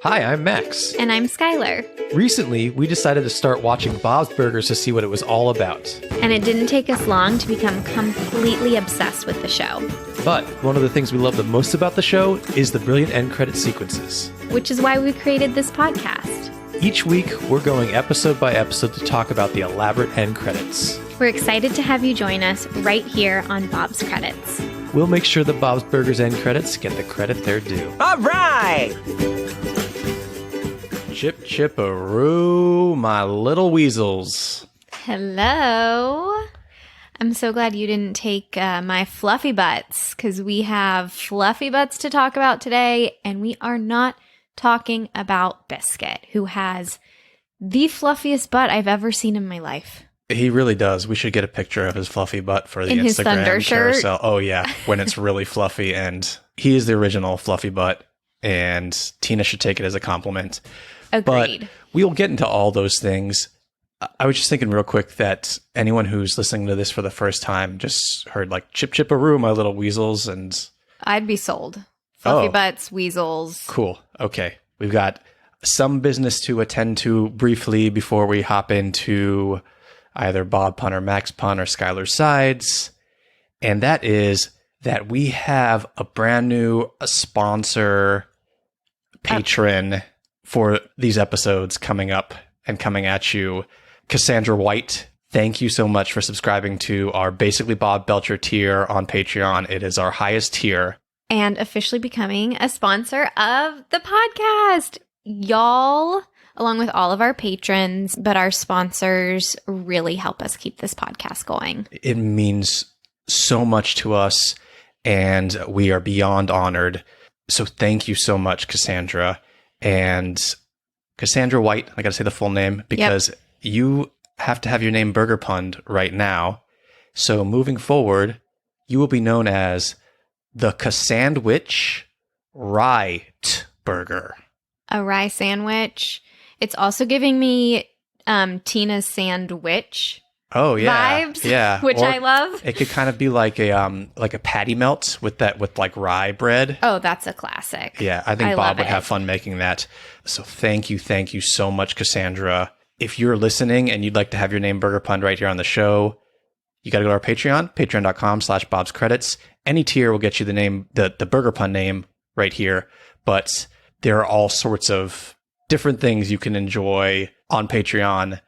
Hi, I'm Max. And I'm Skylar. Recently, we decided to start watching Bob's Burgers to see what it was all about. And it didn't take us long to become completely obsessed with the show. But one of the things we love the most about the show is the brilliant end credit sequences. Which is why we created this podcast. Each week, we're going episode by episode to talk about the elaborate end credits. We're excited to have you join us right here on Bob's Credits. We'll make sure the Bob's Burgers end credits get the credit they're due. All right! Chip chip-a-roo, my little weasels. Hello. I'm so glad you didn't take my fluffy butts, because we have fluffy butts to talk about today, and we are not talking about Biscuit, who has the fluffiest butt I've ever seen in my life. He really does. We should get a picture of his fluffy butt for the In his Thunder Instagram shirt. carousel. Oh, yeah, when it's really fluffy, and he is the original fluffy butt, and Tina should take it as a compliment. Agreed. But we'll get into all those things. I was just thinking real quick that anyone who's listening to this for the first time just heard like chip chip-a-roo, my little weasels, and I'd be sold. Fluffy butts, weasels. cool. Okay. We've got some business to attend to briefly before we hop into either Bob Pun or Max Pun or Skylar's sides. And that is that we have a brand new sponsor patron for these episodes coming up and coming at you. Cassandra White, thank you so much for subscribing to our Basically Bob Belcher tier on Patreon. It is our highest tier. And officially becoming a sponsor of the podcast. Y'all, along with all of our patrons, but our sponsors really help us keep this podcast going. It means so much to us, and we are beyond honored. So thank you so much, Cassandra. And Cassandra White, I got to say the full name because you have to have your name burger punned right now. So moving forward, you will be known as the Cassandwich Rye Burger. A rye sandwich. It's also giving me Tina's sandwich Oh yeah, vibes, yeah, which Or I love. It could kind of be like a patty melt with like rye bread. Oh, that's a classic. Yeah, I think I Bob love would it. have fun making that. So thank you so much, Cassandra. If you're listening and you'd like to have your name burger punned right here on the show, you got to go to our Patreon, patreon.com/BobsCredits. Any tier will get you the name, the burger pun name right here. But there are all sorts of different things you can enjoy on Patreon,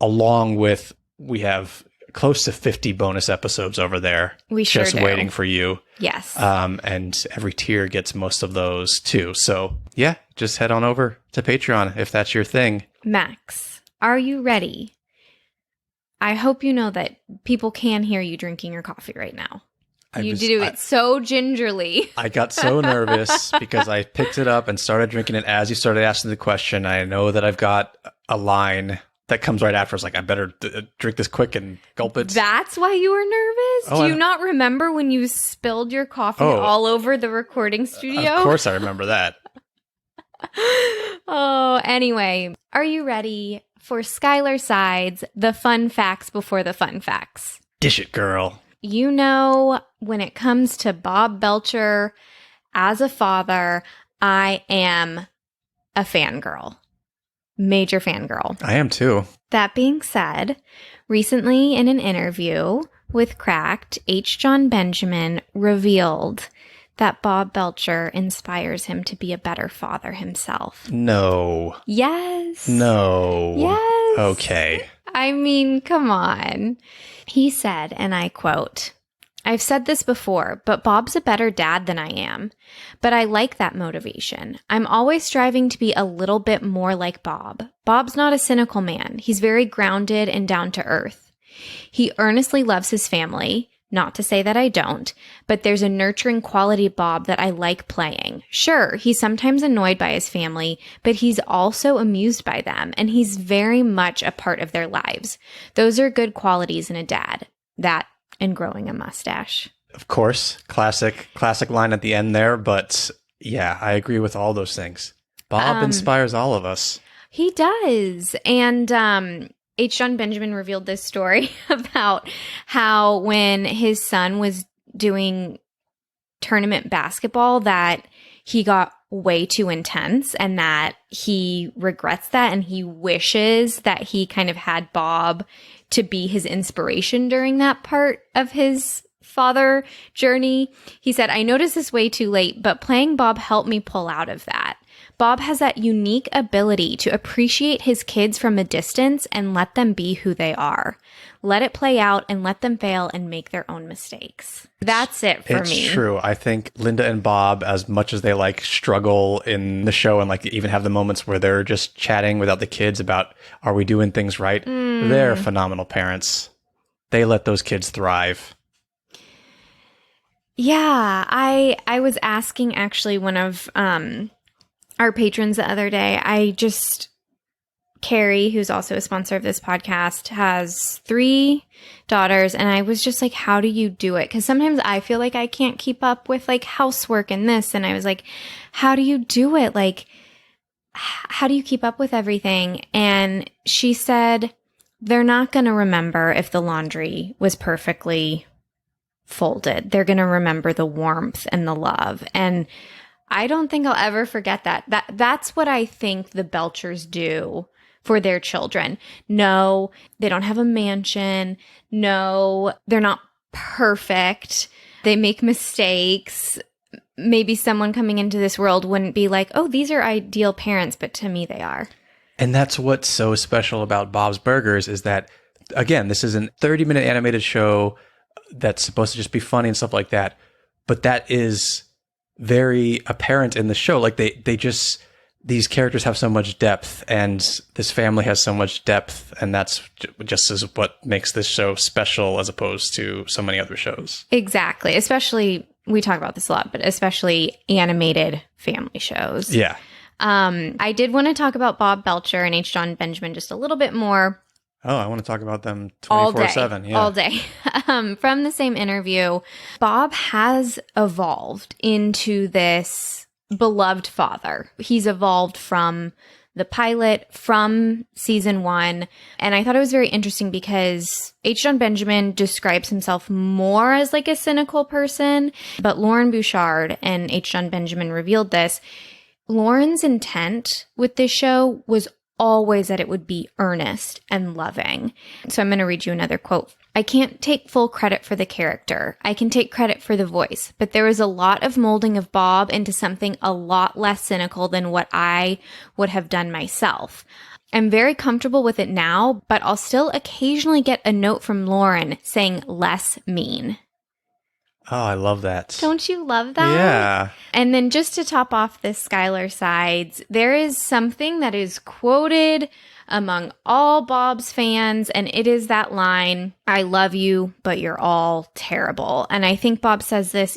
along with we have close to 50 bonus episodes over there. We sure just do. waiting for you. Yes. And every tier gets most of those too. So yeah, just head on over to Patreon if that's your thing. Max, are you ready? I hope you know that people can hear you drinking your coffee right now. You do it so gingerly. I got so nervous because I picked it up and started drinking it as you started asking the question. I know that I've got a line that comes right after. It's like, I better drink this quick and gulp it. That's why you were nervous? Oh, Do you not remember when you spilled your coffee all over the recording studio? Of course I remember that. Oh, anyway, are you ready for Skylar Sides, the fun facts before the fun facts? Dish it, girl. You know, when it comes to Bob Belcher, as a father, I am a fangirl. Major fangirl. I am too. That being said, recently in an interview with Cracked, H. John Benjamin revealed that Bob Belcher inspires him to be a better father himself. No. Yes. No. Yes. Okay. I mean, come on. He said, and I quote, "I've said this before, but Bob's a better dad than I am. But I like that motivation. I'm always striving to be a little bit more like Bob. Bob's not a cynical man. He's very grounded and down to earth. He earnestly loves his family. Not to say that I don't, but there's a nurturing quality Bob that I like playing. Sure, he's sometimes annoyed by his family, but he's also amused by them, and he's very much a part of their lives. Those are good qualities in a dad. That and growing a mustache." Of course. Classic line at the end there. But yeah, I agree with all those things. Bob inspires all of us. He does. And H. John Benjamin revealed this story about how when his son was doing tournament basketball that he got way too intense and that he regrets that and he wishes that he kind of had Bob to be his inspiration during that part of his father journey. He said, I noticed this way too late, but playing Bob helped me pull out of that. Bob has that unique ability to appreciate his kids from a distance and let them be who they are. Let it play out and let them fail and make their own mistakes. That's it for me. It's true. I think Linda and Bob, as much as they like struggle in the show and like even have the moments where they're just chatting without the kids about, are we doing things right? They're phenomenal parents. They let those kids thrive. Yeah, I was asking actually one of our patrons the other day. Carrie, who's also a sponsor of this podcast, has 3 daughters, and I was just like, how do you do it? Because sometimes I feel like I can't keep up with like housework and this, and I was like, how do you do it? Like, how do you keep up with everything? And she said, they're not going to remember if the laundry was perfectly folded. They're going to remember the warmth and the love. And I don't think I'll ever forget that. That's what I think the Belchers do for their children. No, they don't have a mansion. No, they're not perfect. They make mistakes. Maybe someone coming into this world wouldn't be like, oh, these are ideal parents, but to me they are. And that's what's so special about Bob's Burgers is that, again, this is a 30-minute animated show that's supposed to just be funny and stuff like that. But that is very apparent in the show. Like these characters have so much depth and this family has so much depth. And that's just is what makes this show special as opposed to so many other shows. Exactly. Especially, we talk about this a lot, but especially animated family shows. Yeah. I did want to talk about Bob Belcher and H. John Benjamin just a little bit more. Oh, I want to talk about them 24/7. Yeah. All day. From the same interview, Bob has evolved into this beloved father. He's evolved from the pilot, from season 1. And I thought it was very interesting because H. John Benjamin describes himself more as like a cynical person. But Lauren Bouchard and H. John Benjamin revealed this. Lauren's intent with this show was always that it would be earnest and loving. So I'm going to read you another quote. I can't take full credit for the character. I can take credit for the voice, but there was a lot of molding of Bob into something a lot less cynical than what I would have done myself. I'm very comfortable with it now, but I'll still occasionally get a note from Lauren saying less mean. Oh, I love that. Don't you love that? Yeah. And then just to top off this Skylar sides, there is something that is quoted among all Bob's fans, and it is that line, I love you, but you're all terrible. And I think Bob says this,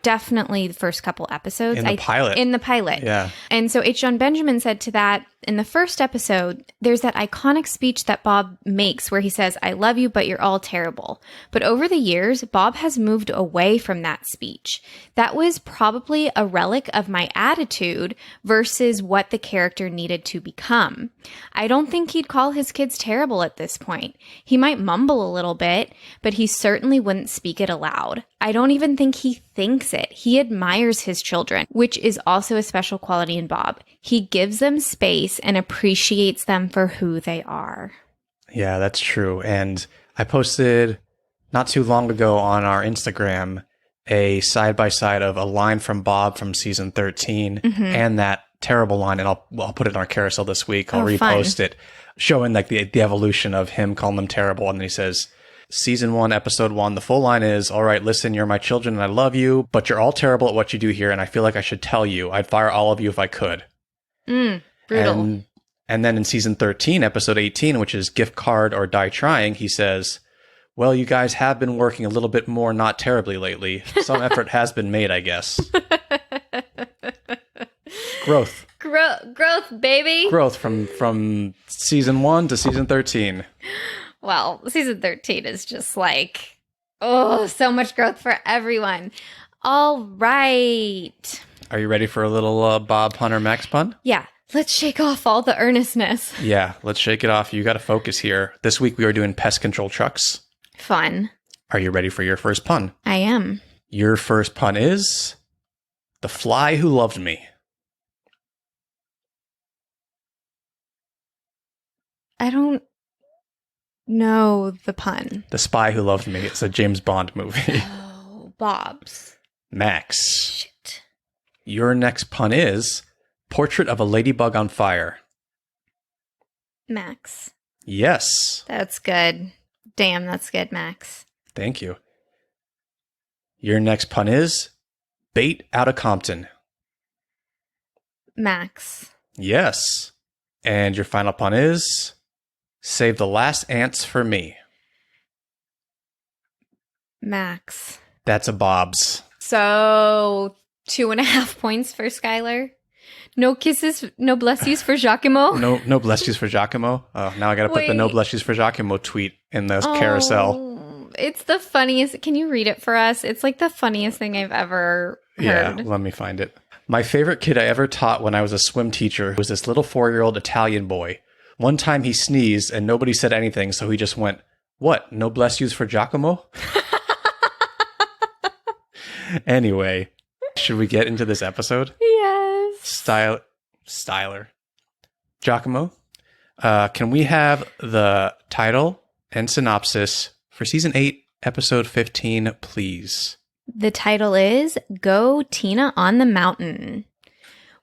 definitely the first couple episodes. In the pilot. In the pilot. Yeah. And so H. John Benjamin said to that, in the first episode, there's that iconic speech that Bob makes where he says, I love you, but you're all terrible. But over the years, Bob has moved away from that speech. That was probably a relic of my attitude versus what the character needed to become. I don't think he'd call his kids terrible at this point. He might mumble a little bit, but he certainly wouldn't speak it aloud. I don't even think he thinks it. He admires his children, which is also a special quality in Bob. He gives them space and appreciates them for who they are. Yeah, that's true. And I posted not too long ago on our Instagram a side-by-side of a line from Bob from season 13 and that terrible line. And I'll put it on our carousel this week. I'll repost it, showing like the evolution of him calling them terrible. And then he says, Season 1, Episode 1, the full line is, all right, listen, you're my children and I love you, but you're all terrible at what you do here, and I feel like I should tell you. I'd fire all of you if I could. Brutal. And then in Season 13, Episode 18, which is Gift Card or Die Trying, he says, well, you guys have been working a little bit more not terribly lately. Some effort has been made, I guess. Growth. Growth, baby. Growth from Season 1 to Season 13. Well, season 13 is just like, oh, so much growth for everyone. All right. Are you ready for a little Bob Hunter Max pun? Yeah. Let's shake off all the earnestness. Yeah, let's shake it off. You got to focus here. This week we are doing pest control trucks. Fun. Are you ready for your first pun? I am. Your first pun is The Fly Who Loved Me. I don't know the pun. The Spy Who Loved Me. It's a James Bond movie. Oh, Bob's. Max, Shit. your next pun is Portrait of a Ladybug on Fire. Max. Yes. That's good. Damn, that's good, Max. Thank you. Your next pun is Bait out of Compton. Max. Yes. And your final pun is Save the Last Ants for Me. Max. That's a Bob's. So 2.5 points for Skylar. No kisses, no blessies for Giacomo. No bless yous for Giacomo. Oh, now I got to put the no Wait. bless yous for Giacomo tweet in the carousel. It's the funniest. Can you read it for us? It's like the funniest thing I've ever heard. Yeah, let me find it. My favorite kid I ever taught when I was a swim teacher was this little 4-year-old Italian boy. One time he sneezed and nobody said anything, so he just went, "What? No bless yous for Giacomo?" Anyway, should we get into this episode? Yes. Styler. Giacomo, can we have the title and synopsis for Season 8, Episode 15, please? The title is Go Tina on the Mountain.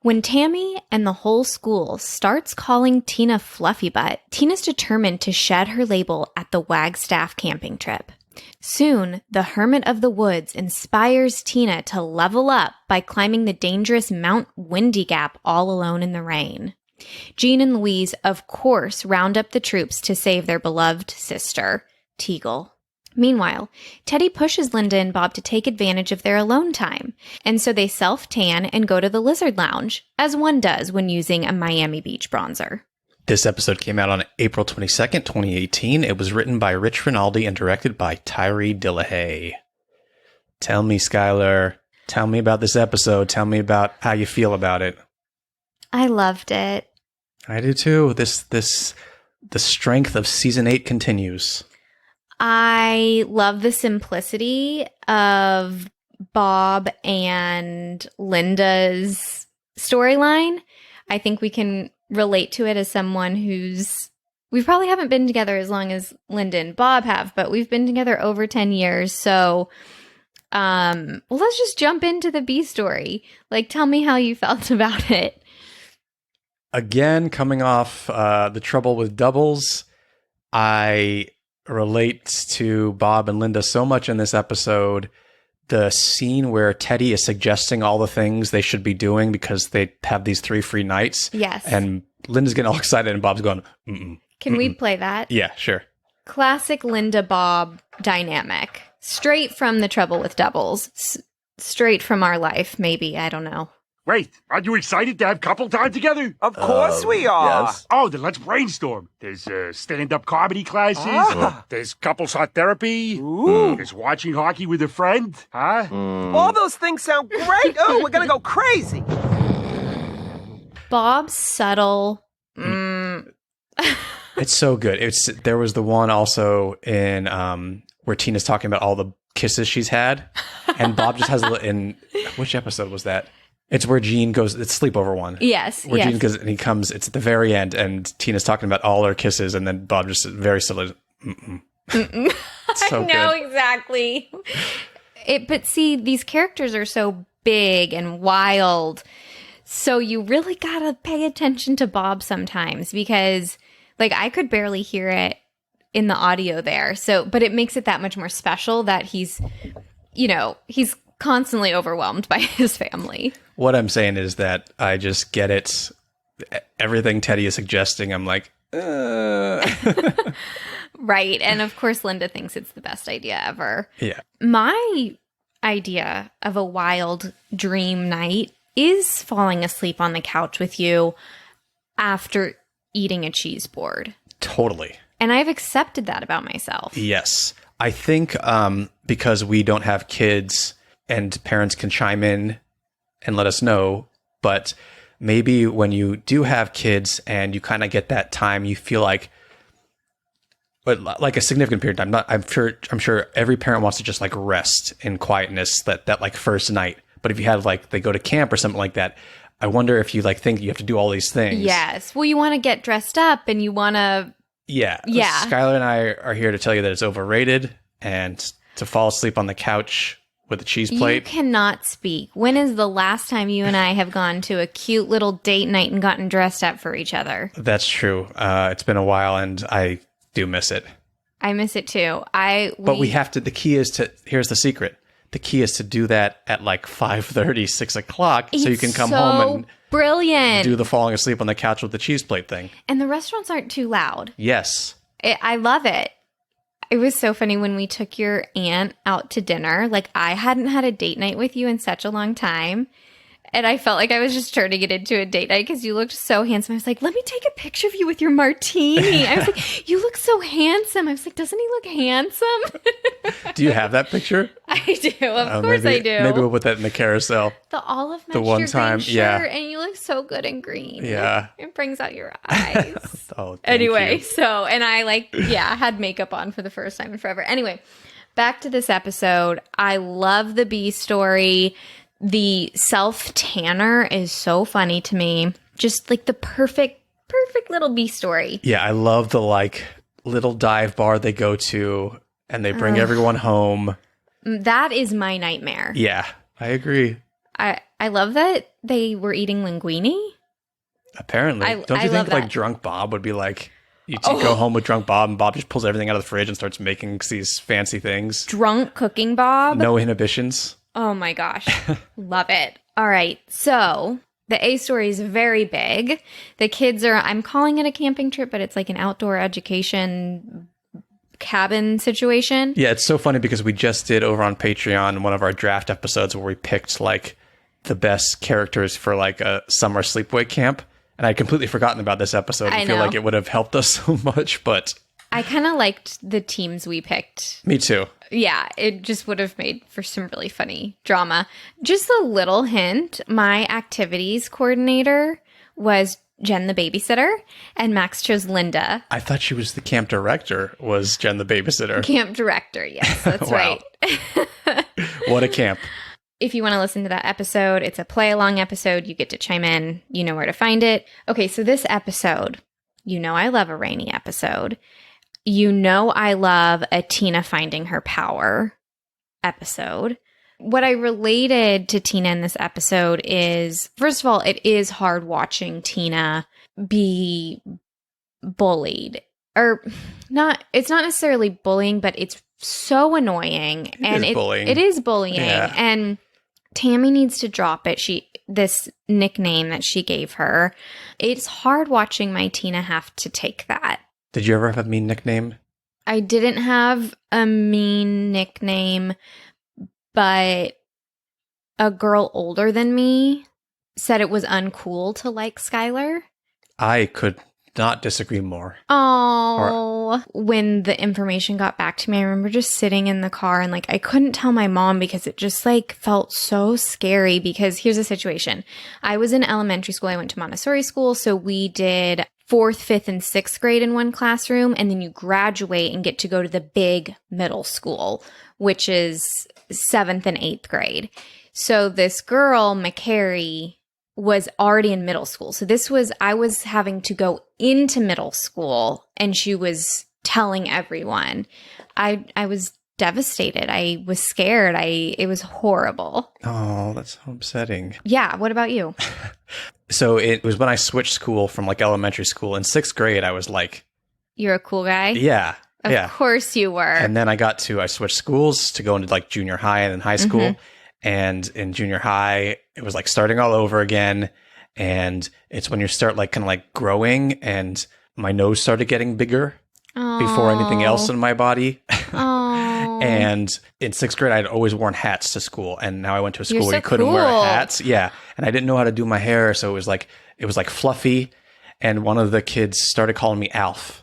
When Tammy and the whole school starts calling Tina Fluffy Butt, Tina's determined to shed her label at the Wagstaff camping trip. Soon, the Hermit of the Woods inspires Tina to level up by climbing the dangerous Mount Windy Gap all alone in the rain. Jean and Louise, of course, round up the troops to save their beloved sister, Teagle. Meanwhile, Teddy pushes Linda and Bob to take advantage of their alone time, and so they self-tan and go to the Lizard Lounge, as one does when using a Miami Beach bronzer. This episode came out on April 22nd, 2018. It was written by Rich Rinaldi and directed by Tyree Dillahay. Tell me, Skylar. Tell me about this episode. Tell me about how you feel about it. I loved it. I do too. The strength of Season 8 continues. I love the simplicity of Bob and Linda's storyline. I think we can relate to it as someone we probably haven't been together as long as Linda and Bob have, but we've been together over 10 years. So, well, let's just jump into the B story. Like, tell me how you felt about it. Again, coming off the trouble with doubles, I relate to Bob and Linda so much in this episode. The scene where Teddy is suggesting all the things they should be doing because they have these 3 free nights. Yes. And Linda's getting all excited and Bob's going, mm-mm. Can we play that? Yeah, sure. Classic Linda Bob dynamic. Straight from the trouble with doubles. Straight from our life, maybe. I don't know. Wait, aren't you excited to have couple time together? Of course we are. Yes. Oh, then let's brainstorm. There's stand-up comedy classes. There's couples hot therapy. Ooh. There's watching hockey with a friend. Huh? All those things sound great. Oh, we're gonna go crazy. Bob's subtle. It's so good. There was the one also in where Tina's talking about all the kisses she's had, and Bob just has in which episode was that? It's where Jean goes. It's sleepover one. Yes. Where yes. Jean goes and he comes. It's at the very end, and Tina's talking about all her kisses, and then Bob just very silly. Mm-mm. So I know good. exactly. But see, these characters are so big and wild, so you really gotta pay attention to Bob sometimes because, like, I could barely hear it in the audio there. So, but it makes it that much more special that he's constantly overwhelmed by his family. What I'm saying is that I just get it. Everything Teddy is suggesting, I'm like, Right. And of course, Linda thinks it's the best idea ever. yeah. My idea of a wild dream night is falling asleep on the couch with you after eating a cheese board. Totally. And I've accepted that about myself. Yes. I think because we don't have kids and parents can chime in and let us know, but maybe when you do have kids and you kind of get that time, you feel like a significant period of time. I'm sure every parent wants to just like rest in quietness that like first night. But if you have like they go to camp or something like that, I wonder if you like think you have to do all these things. Yes. Well, you want to get dressed up and you want to Yeah. Yeah. Skylar and I are here to tell you that it's overrated and to fall asleep on the couch with a cheese You plate. cannot speak. When is the last time you and I have gone to a cute little date night and gotten dressed up for each other? That's true. It's been a while and I do miss it. I miss it too. But we have to, the key is to, here's the secret. The key is to do that at like 5:30, 6 o'clock so you can come home and brilliant. do the falling asleep on the couch with the cheese plate thing. And the restaurants aren't too loud. Yes. I love it. It was so funny when we took your aunt out to dinner. Like, I hadn't had a date night with you in such a long time. And I felt like I was just turning it into a date night because you looked so handsome. I was like, let me take a picture of you with your martini. I was like, you look so handsome. I was like, doesn't he look handsome? Do you have that picture? I do. Of course I do. Maybe we'll put that in the carousel. The olive matched The one your time, green yeah. shirt, and you look so good in green. Yeah. It brings out your eyes. Oh, thank Anyway, you. so, and I had makeup on for the first time in forever. Anyway, back to this episode. I love the bee story. The self tanner is so funny to me. Just like the perfect little bee story. Yeah, I love the like little dive bar they go to and they bring everyone home. That is my nightmare. Yeah, I agree. I love that they were eating linguine. Apparently. Don't I you love think like that. drunk Bob would be like, you go home with drunk Bob and Bob just pulls everything out of the fridge and starts making these fancy things. Drunk cooking Bob. No inhibitions. Oh my gosh. Love it. All right. So the A story is very big. The kids are, I'm calling it a camping trip, but it's like an outdoor education cabin situation. Yeah, it's so funny because we just did over on Patreon one of our draft episodes where we picked like the best characters for like a summer sleepaway camp. And I'd completely forgotten about this episode. I feel know. like it would have helped us so much, but I kind of liked the teams we picked. me too. Yeah, it just would have made for some really funny drama. Just a little hint, my activities coordinator was Jen the babysitter, and Max chose Linda. I thought she was the camp director, was Jen the babysitter. Camp director, yes, that's Wow. right. What a camp. If you want to listen to that episode, it's a play-along episode. You get to chime in. You know where to find it. Okay, so this episode, you know I love a rainy episode. You know I love a Tina finding her power episode. What I related to Tina in this episode is, first of all, it is hard watching Tina be bullied. Or not, it's not necessarily bullying, but it's so annoying. It is bullying. It is bullying. Yeah. And Tammy needs to drop it. This nickname that she gave her. It's hard watching my Tina have to take that. Did you ever have a mean nickname? I didn't have a mean nickname, but a girl older than me said it was uncool to like Skylar. I could not disagree more. Oh, when the information got back to me, I remember just sitting in the car and like I couldn't tell my mom because it just like felt so scary. Because here's the situation. I was in elementary school. I went to Montessori school. So we did 4th, 5th, and 6th grade in one classroom. And then you graduate and get to go to the big middle school, which is 7th and 8th grade. So this girl, McCary, was already in middle school. So I was having to go into middle school and she was telling everyone. I was devastated. I was scared. It was horrible. Oh, that's so upsetting. Yeah. What about you? So it was when I switched school from like elementary school. In 6th grade, I was like, You're a cool guy? yeah. Of course you were. And then I switched schools to go into like junior high and then high school. And in junior high, it was like starting all over again. And it's when you start like kind of like growing and my nose started getting bigger before anything else in my body. Oh. And in 6th grade, I'd always worn hats to school. And now I went to a school You're where so you couldn't wear cool. hats. Yeah. And I didn't know how to do my hair. So it was like fluffy. And one of the kids started calling me Alf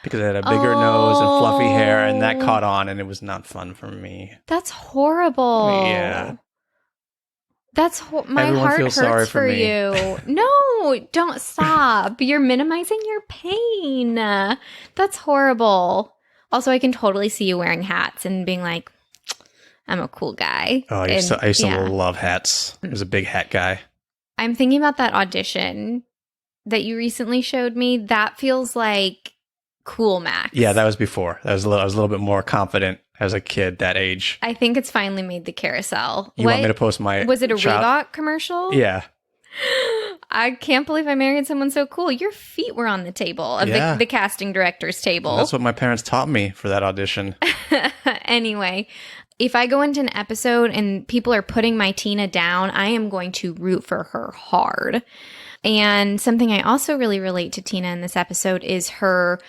because I had a bigger nose and fluffy hair. And that caught on and it was not fun for me. That's horrible. Yeah. That's my Everyone heart feels hurts sorry for for me. you. No, don't stop. You're minimizing your pain. That's horrible. Also, I can totally see you wearing hats and being like, I'm a cool guy. Oh, I used to love hats. I was a big hat guy. I'm thinking about that audition that you recently showed me. That feels like cool, Max. Yeah, that was before. I was a little bit more confident as a kid that age. I think it's finally made the carousel. You want me to post my Was it a child- Reebok commercial? Yeah. I can't believe I married someone so cool. Your feet were on the table of Yeah. the casting director's table. That's what my parents taught me for that audition. Anyway, if I go into an episode and people are putting my Tina down, I am going to root for her hard. And something I also really relate to Tina in this episode is her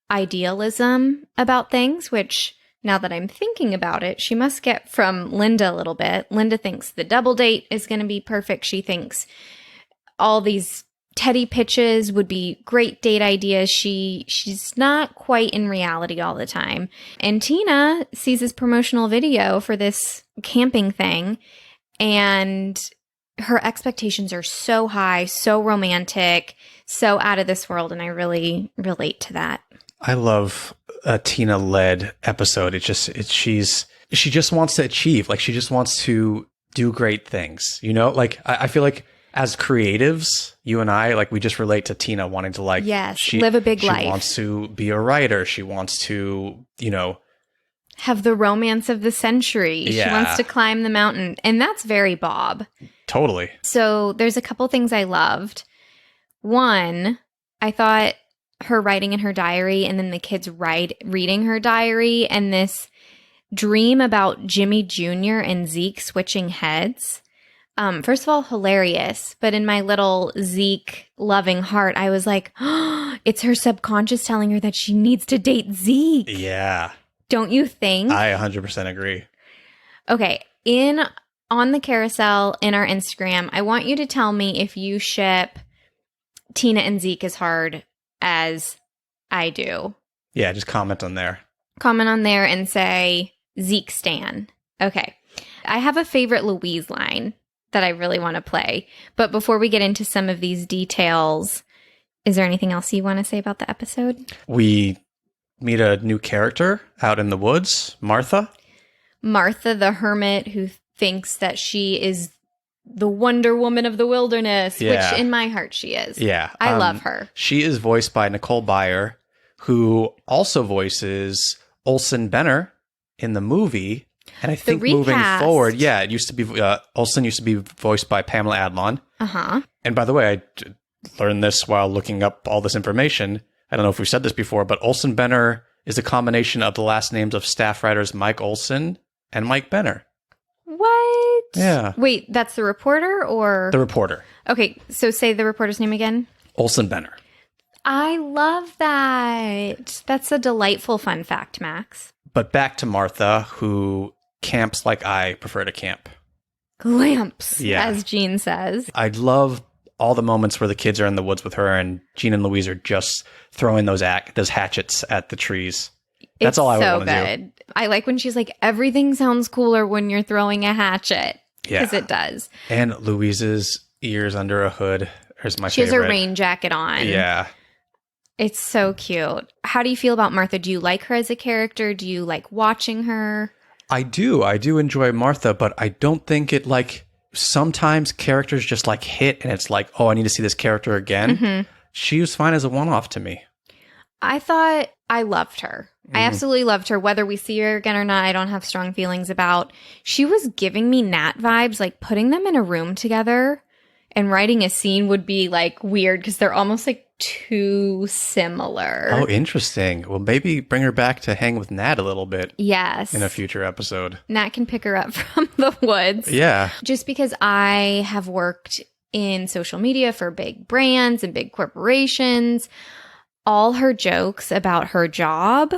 idealism about things, which now that I'm thinking about it, she must get from Linda a little bit. Linda thinks the double date is going to be perfect. She thinks all these Teddy pitches would be great date ideas. She's not quite in reality all the time. And Tina sees this promotional video for this camping thing, and her expectations are so high, so romantic, so out of this world, and I really relate to that. I love a Tina-led episode. She just wants to achieve. Like, she just wants to do great things. You know, like I feel like as creatives, you and I, like, we just relate to Tina wanting to, like, live a big life. She wants to be a writer. She wants to, have the romance of the century. Yeah. She wants to climb the mountain. And that's very Bob. Totally. So there's a couple things I loved. One, I thought her writing in her diary and then the kids reading her diary and this dream about Jimmy Jr. and Zeke switching heads. First of all, hilarious. But in my little Zeke loving heart, I was like, oh, it's her subconscious telling her that she needs to date Zeke. Yeah. Don't you think? I 100% agree. Okay. On the carousel in our Instagram, I want you to tell me if you ship Tina and Zeke as hard as I do. Yeah, just comment on there. Comment on there and say Zeke stan. Okay. I have a favorite Louise line that I really want to play. But before we get into some of these details, is there anything else you want to say about the episode? We meet a new character out in the woods, Martha. Martha, the hermit who thinks that she is the Wonder Woman of the wilderness, Yeah. which in my heart she is. Yeah. I love her. She is voiced by Nicole Byer, who also voices Olsen Benner in the movie. And I think moving recast. forward, it used to be, Olsen used to be voiced by Pamela Adlon. Uh-huh. And by the way, I learned this while looking up all this information. I don't know if we've said this before, but Olsen Benner is a combination of the last names of staff writers Mike Olsen and Mike Benner. What? Yeah. Wait, that's the reporter or? The reporter. Okay, so say the reporter's name again. Olsen Benner. I love that. That's a delightful fun fact, Max. But back to Martha, who camps like I prefer to camp. Glamps, Yeah. as Jean says. I love all the moments where the kids are in the woods with her and Jean and Louise are just throwing those hatchets at the trees. That's all I would want to do. I like when she's like, everything sounds cooler when you're throwing a hatchet. Yeah. Because it does. And Louise's ears under a hood is my She has favorite. a rain jacket on. Yeah. It's so cute. How do you feel about Martha? Do you like her as a character? Do you like watching her? I do enjoy Martha, but I don't think it, like, sometimes characters just like hit and it's like, oh, I need to see this character again. Mm-hmm. She was fine as a one-off to me. I thought I loved her. I absolutely loved her. Whether we see her again or not, I don't have strong feelings about. She was giving me Nat vibes, like putting them in a room together and writing a scene would be like weird because they're almost like too similar. Oh, interesting. Well, maybe bring her back to hang with Nat a little bit Yes. in a future episode. Nat can pick her up from the woods. Yeah. Just because I have worked in social media for big brands and big corporations, all her jokes about her job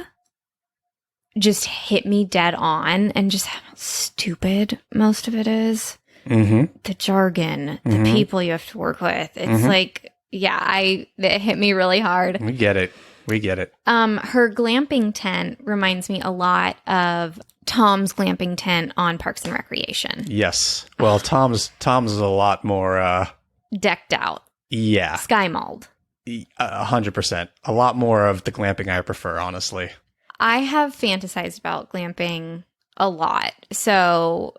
just hit me dead on and just how stupid most of it is. Mm-hmm. The jargon, the people you have to work with. It's like, yeah, it hit me really hard. We get it. Her glamping tent reminds me a lot of Tom's glamping tent on Parks and Recreation. Yes. Well, Tom's is a lot more, Decked out. yeah, Sky mauled. 100%. A lot more of the glamping I prefer, honestly. I have fantasized about glamping a lot. So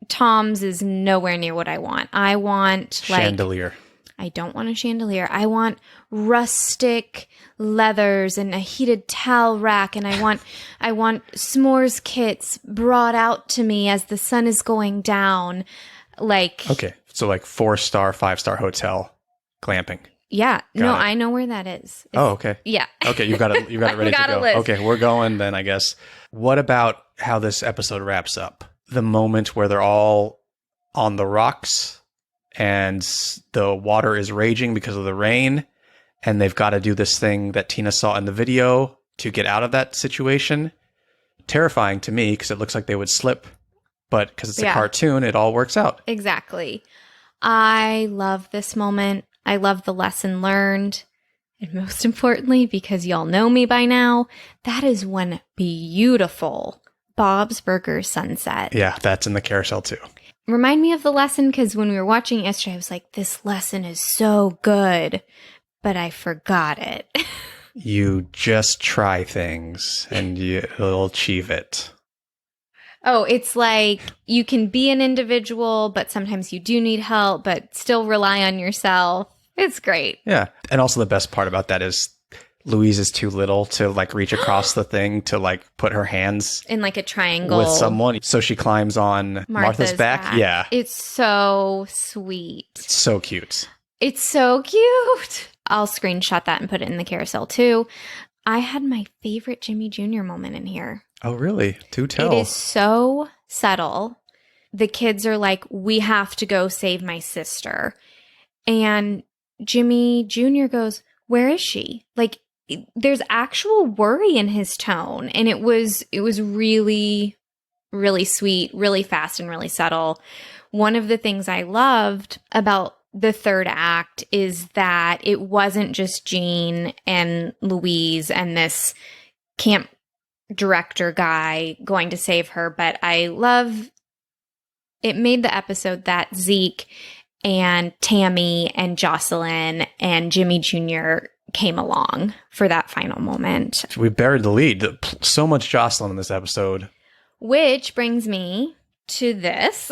Tom's is nowhere near what I want. I want like Chandelier. I don't want a chandelier. I want rustic leathers and a heated towel rack, and I want s'mores kits brought out to me as the sun is going down. Like, Okay. So like 4-star, 5-star hotel glamping. yeah, no, it. I know where that is. Oh, okay. Yeah. Okay, you've got it ready to got a go. list. Okay, we're going then, I guess. What about how this episode wraps up? The moment where they're all on the rocks and the water is raging because of the rain, and they've got to do this thing that Tina saw in the video to get out of that situation. Terrifying to me because it looks like they would slip, but because it's a cartoon, it all works out. Exactly. I love this moment. I love the lesson learned. And most importantly, because y'all know me by now, that is one beautiful Bob's Burgers sunset. Yeah, that's in the carousel too. Remind me of the lesson, because when we were watching it yesterday, I was like, this lesson is so good, but I forgot it. You just try things and you'll achieve it. Oh, it's like you can be an individual, but sometimes you do need help, but still rely on yourself. It's great. Yeah. And also the best part about that is Louise is too little to like reach across the thing to like put her hands In like a triangle. with someone. So she climbs on Martha's back. Yeah. It's so sweet. It's so cute. It's so cute. I'll screenshot that and put it in the carousel too. I had my favorite Jimmy Jr. moment in here. Oh, really? Do tell. It is so subtle. The kids are like, we have to go save my sister. And Jimmy Jr. goes, where is she? Like, there's actual worry in his tone. And it was really, really sweet, really fast, and really subtle. One of the things I loved about the third act is that it wasn't just Jean and Louise and this camp director guy going to save her, but I love it made the episode that Zeke and Tammy and Jocelyn and Jimmy Jr. came along for that final moment. We buried the lead. So much Jocelyn in this episode. Which brings me to this.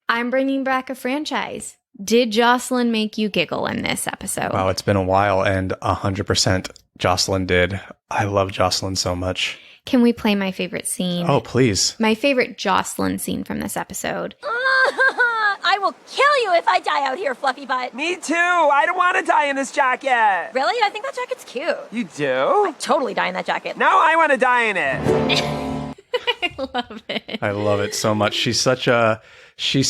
I'm bringing back a franchise. Did Jocelyn make you giggle in this episode? Wow, it's been a while, and 100% Jocelyn did. I love Jocelyn so much. Can we play my favorite scene? Oh, please. My favorite Jocelyn scene from this episode. I will kill you if I die out here, Fluffy Butt. Me too. I don't want to die in this jacket. Really? I think that jacket's cute. You do? Totally die in that jacket. No, I want to die in it. I love it. I love it so much. She's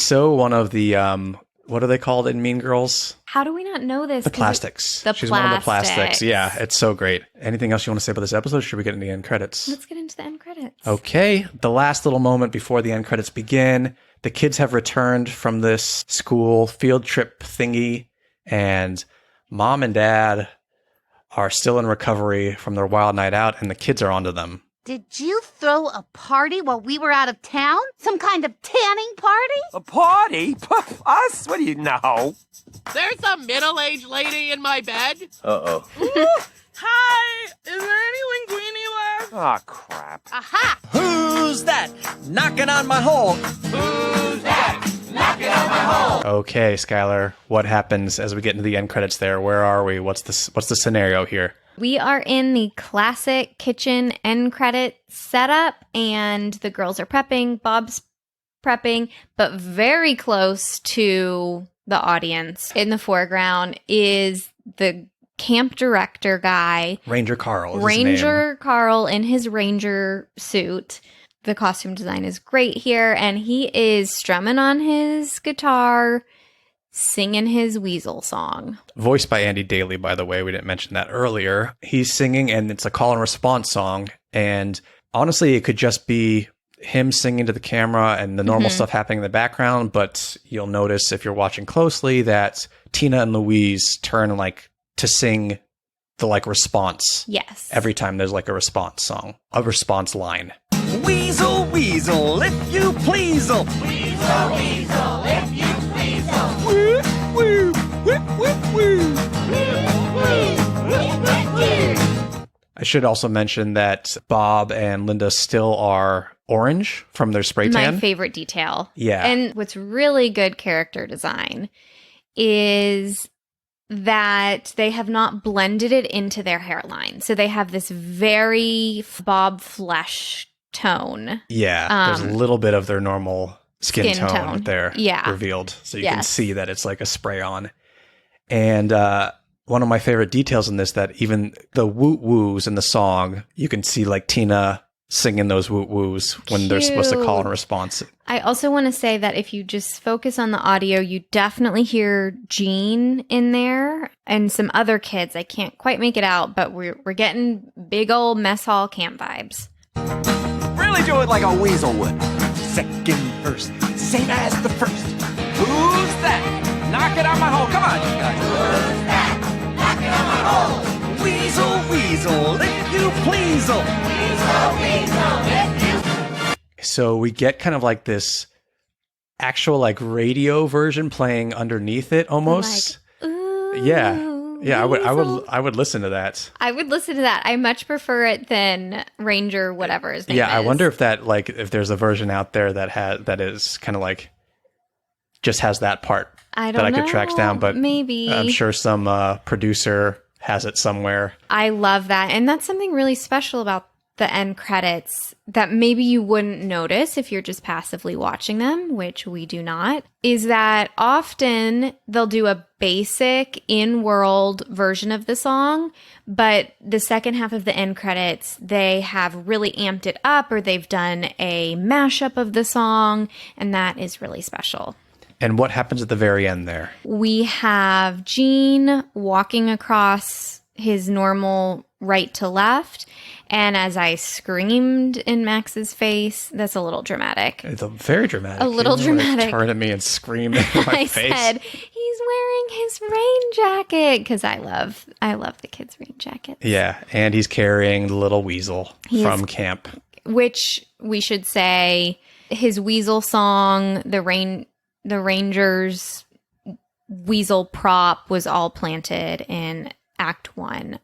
so one of the, what are they called in Mean Girls? How do we not know this? The plastics. The She's one of the plastics. Yeah, it's so great. Anything else you want to say about this episode? Or should we get into the end credits? Let's get into the end credits. Okay. The last little moment before the end credits begin. The kids have returned from this school field trip thingy, and mom and dad are still in recovery from their wild night out, and the kids are onto them. Did you throw a party while we were out of town? Some kind of tanning party? A party? Us? What do you know? There's a middle-aged lady in my bed. Uh-oh. Hi! Is there any linguine left? Oh, crap. Aha! Who's that knocking on my hole? Who's that knocking on my hole? Okay, Skylar, what happens as we get into the end credits there? Where are we? What's the scenario here? We are in the classic kitchen end credit setup, and the girls are prepping. Bob's prepping, but very close to the audience. In the foreground is the camp director guy. Ranger Carl is his name. Ranger Carl in his ranger suit. The costume design is great here, and he is strumming on his guitar, singing his Weasel song. Voiced by Andy Daly, by the way. We didn't mention that earlier. He's singing, and it's a call and response song. And honestly, it could just be him singing to the camera and the normal stuff happening in the background. But you'll notice if you're watching closely that Tina and Louise turn like to sing the like response. Yes. Every time there's like a response song, a response line. Weasel, weasel, if you please'll. Weasel, weasel, if you please'll. Woo, woo, whip, whip, woo. I should also mention that Bob and Linda still are orange from their spray tan. My favorite detail. Yeah. And what's really good character design is that they have not blended it into their hairline. So they have this very bob flesh tone. Yeah, there's a little bit of their normal skin tone there revealed. So you can see that it's like a spray on. And one of my favorite details in this, that even the woot woos in the song, you can see like Tina singing those woot woos when they're supposed to call in response. I also want to say that if you just focus on the audio, you definitely hear Gene in there and some other kids. I can't quite make it out, but we're getting big old mess hall camp vibes. Really do it like a weasel would. Second verse, same as the first. Who's that? Knock it on my hole. Come on, you guys. Who's that? Knock it on my hole. Weasel, weasel, if you please'll. Weasel, weasel, if you. So we get kind of like this actual like radio version playing underneath it almost. Like, ooh, yeah, I would listen to that. I would listen to that. I much prefer it than Ranger whatever his name is. I wonder if that like if there's a version out there that is kind of like just has that part I don't that I know. could track down, but maybe I'm sure some producer has it somewhere. I love that. And that's something really special about the end credits that maybe you wouldn't notice if you're just passively watching them, which we do not, is that often they'll do a basic in-world version of the song, but the second half of the end credits, they have really amped it up, or they've done a mashup of the song, and that is really special. And what happens at the very end there? We have Gene walking across his normal right to left. And as I screamed in Max's face, that's a little dramatic. It's very dramatic. A little dramatic. Turn at me and scream in my I face. said, he's wearing his rain jacket, because I love the kids' rain jackets. Yeah, and he's carrying the little weasel from camp. Which we should say, his weasel song, the Rangers' weasel prop was all planted in Act 1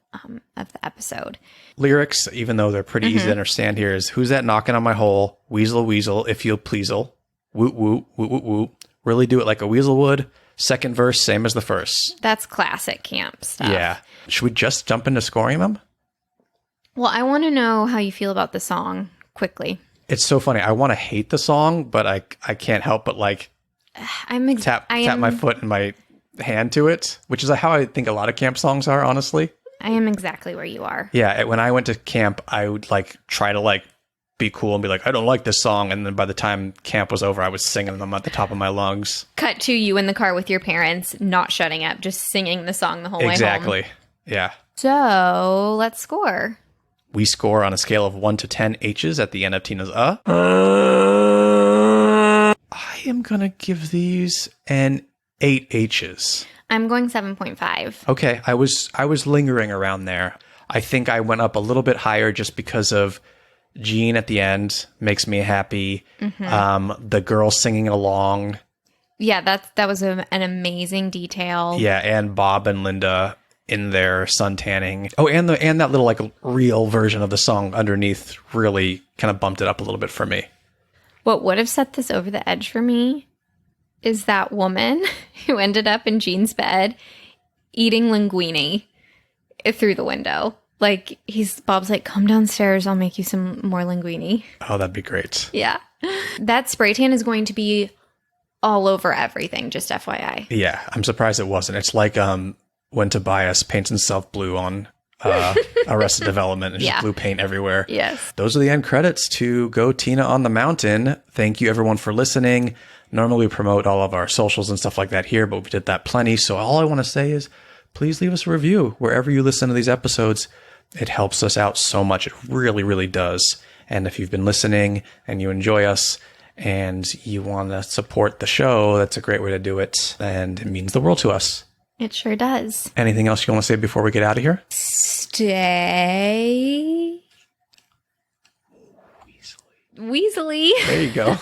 of the episode. Lyrics, even though they're pretty easy to understand here, is who's that knocking on my hole? Weasel, weasel, if you'll please'll. Woot, woot, woot, woot, woot. Really do it like a weasel would. Second verse, same as the first. That's classic camp stuff. Yeah. Should we just jump into scoring them? Well, I want to know how you feel about the song quickly. It's so funny. I want to hate the song, but I can't help but like tap my foot and my hand to it, which is how I think a lot of camp songs are, honestly. I am exactly where you are. Yeah, when I went to camp, I would like try to like be cool and be like, I don't like this song, and then by the time camp was over, I was singing them at the top of my lungs. Cut to you in the car with your parents, not shutting up, just singing the song the whole way home. Exactly. Yeah. So let's score. We score on a scale of 1 to 10 H's at the end of Tina's I am gonna give these an 8 H's. I'm going 7.5. Okay, I was lingering around there. I think I went up a little bit higher just because of Gene at the end makes me happy. The girl singing along. Yeah, that was an amazing detail. Yeah, and Bob and Linda in their sun tanning. Oh, and that little like real version of the song underneath really kind of bumped it up a little bit for me. What would have set this over the edge for me is that woman who ended up in Gene's bed eating linguine through the window. Like, Bob's like, come downstairs, I'll make you some more linguine. Oh, that'd be great. Yeah. That spray tan is going to be all over everything, just FYI. Yeah, I'm surprised it wasn't. It's like when Tobias paints himself blue on Arrested Development and just blue paint everywhere. Yes. Those are the end credits to Go Tina on the Mountain. Thank you, everyone, for listening. Normally we promote all of our socials and stuff like that here, but we did that plenty. So all I want to say is please leave us a review wherever you listen to these episodes. It helps us out so much. It really, really does. And if you've been listening and you enjoy us and you want to support the show, that's a great way to do it. And it means the world to us. It sure does. Anything else you want to say before we get out of here? Stay Weaselly. There you go.